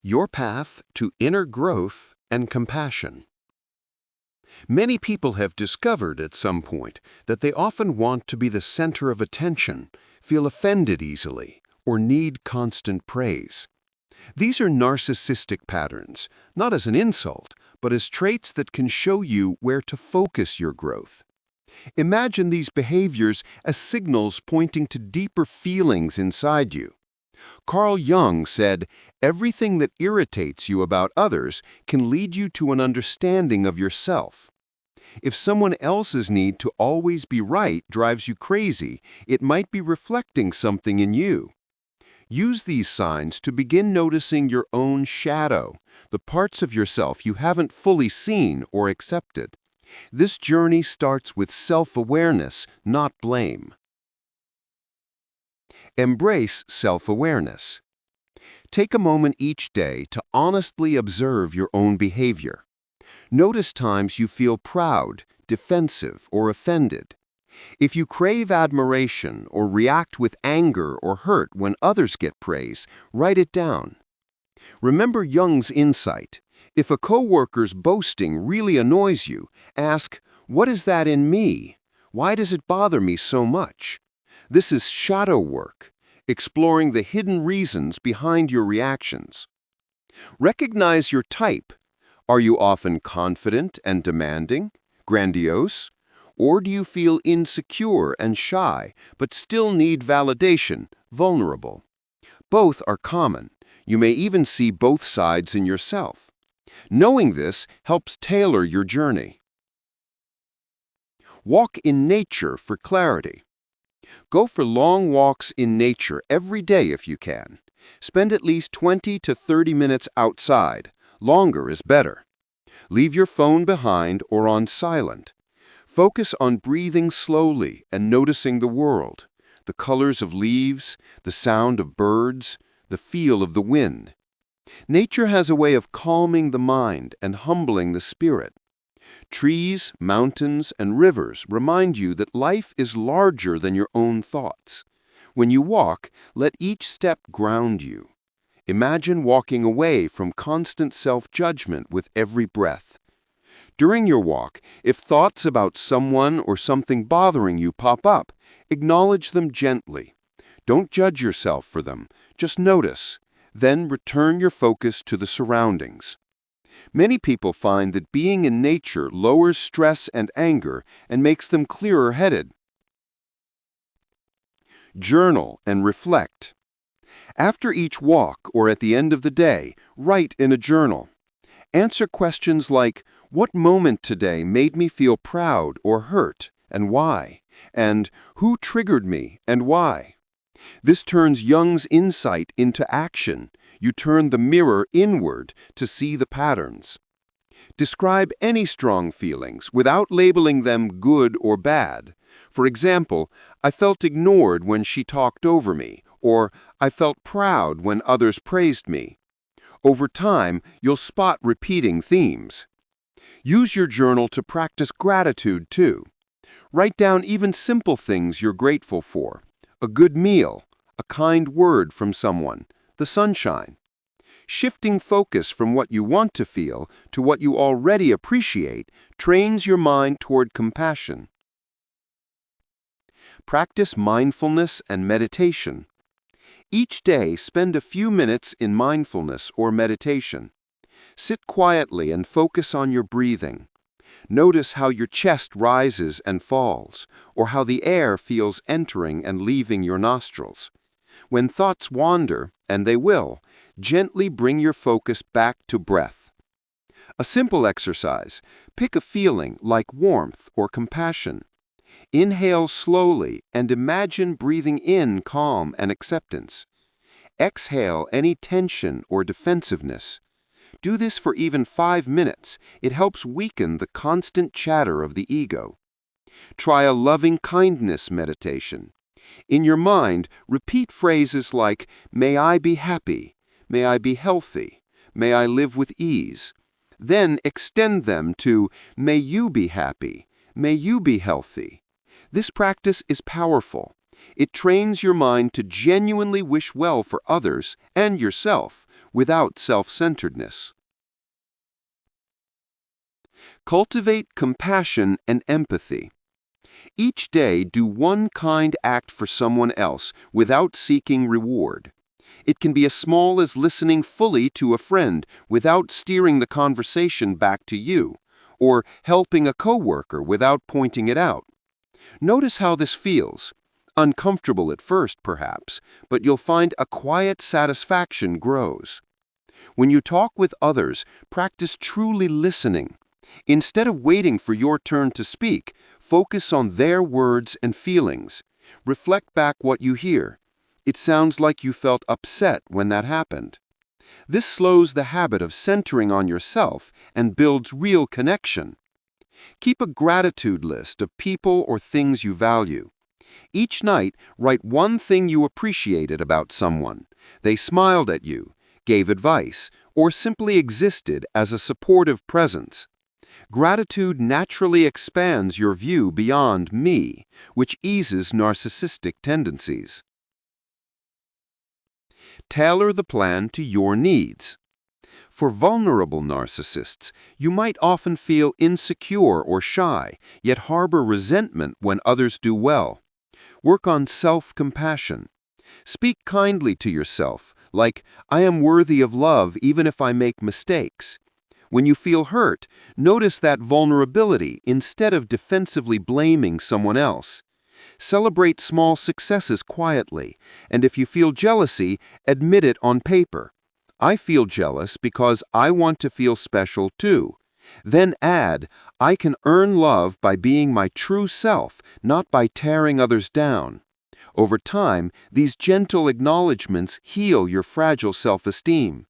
Your path to inner growth and compassion. Many people have discovered at some point that they often want to be the center of attention, feel offended easily, or need constant praise. These are narcissistic patterns, not as an insult, but as traits that can show you where to focus your growth. Imagine these behaviors as signals pointing to deeper feelings inside you. Carl Jung said, "Everything that irritates you about others can lead you to an understanding of yourself." If someone else's need to always be right drives you crazy, it might be reflecting something in you. Use these signs to begin noticing your own shadow, the parts of yourself you haven't fully seen or accepted. This journey starts with self-awareness, not blame. Embrace self-awareness. Take a moment each day to honestly observe your own behavior. Notice times you feel proud, defensive, or offended. If you crave admiration or react with anger or hurt when others get praise, write it down. Remember Jung's insight. If a coworker's boasting really annoys you, ask, "What is that in me? Why does it bother me so much?" This is shadow work, exploring the hidden reasons behind your reactions. Recognize your type. Are you often confident and demanding, grandiose? Or do you feel insecure and shy, but still need validation, vulnerable? Both are common. You may even see both sides in yourself. Knowing this helps tailor your journey. Walk in nature for clarity. Go for long walks in nature every day if you can. Spend at least 20 to 30 minutes outside. Longer is better. Leave your phone behind or on silent. Focus on breathing slowly and noticing the world, the colors of leaves, the sound of birds, the feel of the wind. Nature has a way of calming the mind and humbling the spirit. Trees, mountains, and rivers remind you that life is larger than your own thoughts. When you walk, let each step ground you. Imagine walking away from constant self-judgment with every breath. During your walk, if thoughts about someone or something bothering you pop up, acknowledge them gently. Don't judge yourself for them, just notice. Then return your focus to the surroundings. Many people find that being in nature lowers stress and anger and makes them clearer-headed. Journal and reflect. After each walk or at the end of the day, write in a journal. Answer questions like, "What moment today made me feel proud or hurt, and why?" And "Who triggered me and why?" This turns Jung's insight into action. You turn the mirror inward to see the patterns. Describe any strong feelings without labeling them good or bad. For example, "I felt ignored when she talked over me," or "I felt proud when others praised me." Over time, you'll spot repeating themes. Use your journal to practice gratitude too. Write down even simple things you're grateful for. A good meal, a kind word from someone, the sunshine. Shifting focus from what you want to feel to what you already appreciate trains your mind toward compassion. Practice mindfulness and meditation. Each day, spend a few minutes in mindfulness or meditation. Sit quietly and focus on your breathing. Notice how your chest rises and falls, or how the air feels entering and leaving your nostrils. When thoughts wander, and they will, gently bring your focus back to breath. A simple exercise. Pick a feeling like warmth or compassion. Inhale slowly and imagine breathing in calm and acceptance. Exhale any tension or defensiveness. Do this for even 5 minutes. It helps weaken the constant chatter of the ego. Try a loving kindness meditation. In your mind, repeat phrases like, "May I be happy," "May I be healthy," "May I live with ease." Then extend them to, "May you be happy," "May you be healthy." This practice is powerful. It trains your mind to genuinely wish well for others and yourself without self-centeredness. Cultivate compassion and empathy. Each day, do one kind act for someone else without seeking reward. It can be as small as listening fully to a friend without steering the conversation back to you, or helping a coworker without pointing it out. Notice how this feels. Uncomfortable at first, perhaps, but you'll find a quiet satisfaction grows. When you talk with others, practice truly listening. Instead of waiting for your turn to speak, focus on their words and feelings. Reflect back what you hear. It sounds like you felt upset when that happened. This slows the habit of centering on yourself and builds real connection. Keep a gratitude list of people or things you value. Each night, write one thing you appreciated about someone. They smiled at you, gave advice, or simply existed as a supportive presence. Gratitude naturally expands your view beyond me, which eases narcissistic tendencies. Tailor the plan to your needs. For vulnerable narcissists, you might often feel insecure or shy, yet harbor resentment when others do well. Work on self-compassion. Speak kindly to yourself, like, "I am worthy of love even if I make mistakes." When you feel hurt, notice that vulnerability instead of defensively blaming someone else. Celebrate small successes quietly, and if you feel jealousy, admit it on paper. "I feel jealous because I want to feel special too." Then add, "I can earn love by being my true self, not by tearing others down." Over time, these gentle acknowledgments heal your fragile self-esteem.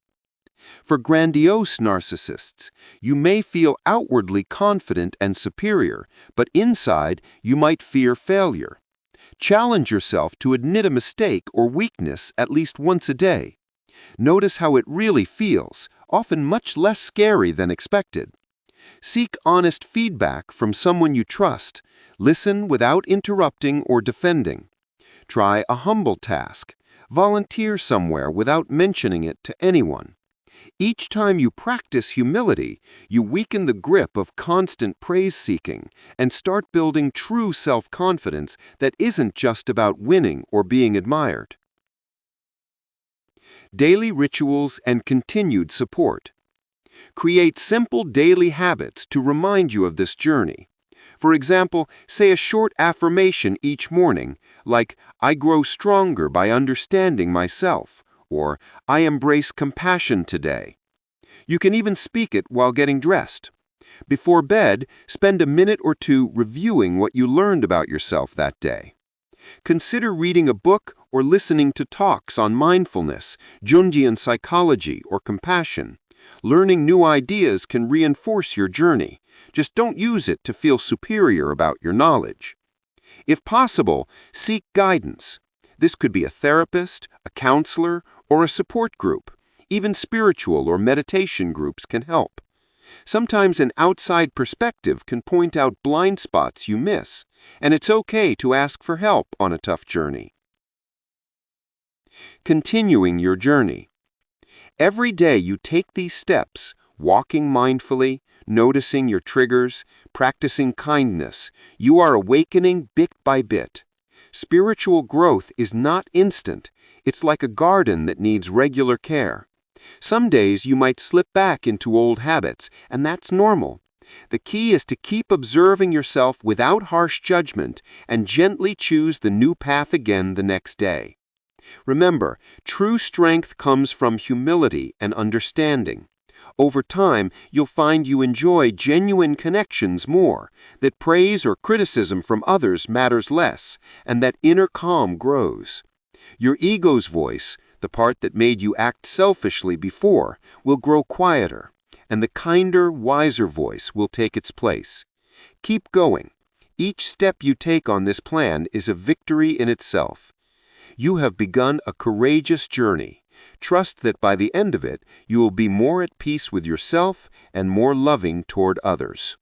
For grandiose narcissists, you may feel outwardly confident and superior, but inside you might fear failure. Challenge yourself to admit a mistake or weakness at least once a day. Notice how it really feels, often much less scary than expected. Seek honest feedback from someone you trust. Listen without interrupting or defending. Try a humble task. Volunteer somewhere without mentioning it to anyone. Each time you practice humility, you weaken the grip of constant praise-seeking and start building true self-confidence that isn't just about winning or being admired. Daily rituals and continued support. Create simple daily habits to remind you of this journey. For example, say a short affirmation each morning, like, "I grow stronger by understanding myself," or "I embrace compassion today." You can even speak it while getting dressed. Before bed, spend a minute or two reviewing what you learned about yourself that day. Consider reading a book or listening to talks on mindfulness, Jungian psychology, or compassion. Learning new ideas can reinforce your journey. Just don't use it to feel superior about your knowledge. If possible, seek guidance. This could be a therapist, a counselor, or a support group. Even spiritual or meditation groups can help. Sometimes an outside perspective can point out blind spots you miss, and it's okay to ask for help on a tough journey. Continuing your journey. Every day you take these steps, walking mindfully, noticing your triggers, practicing kindness, you are awakening bit by bit. Spiritual growth is not instant. It's like a garden that needs regular care. Some days you might slip back into old habits, and that's normal. The key is to keep observing yourself without harsh judgment and gently choose the new path again the next day. Remember, true strength comes from humility and understanding. Over time, you'll find you enjoy genuine connections more, that praise or criticism from others matters less, and that inner calm grows. Your ego's voice, the part that made you act selfishly before, will grow quieter, and the kinder, wiser voice will take its place. Keep going. Each step you take on this plan is a victory in itself. You have begun a courageous journey. Trust that by the end of it, you will be more at peace with yourself and more loving toward others.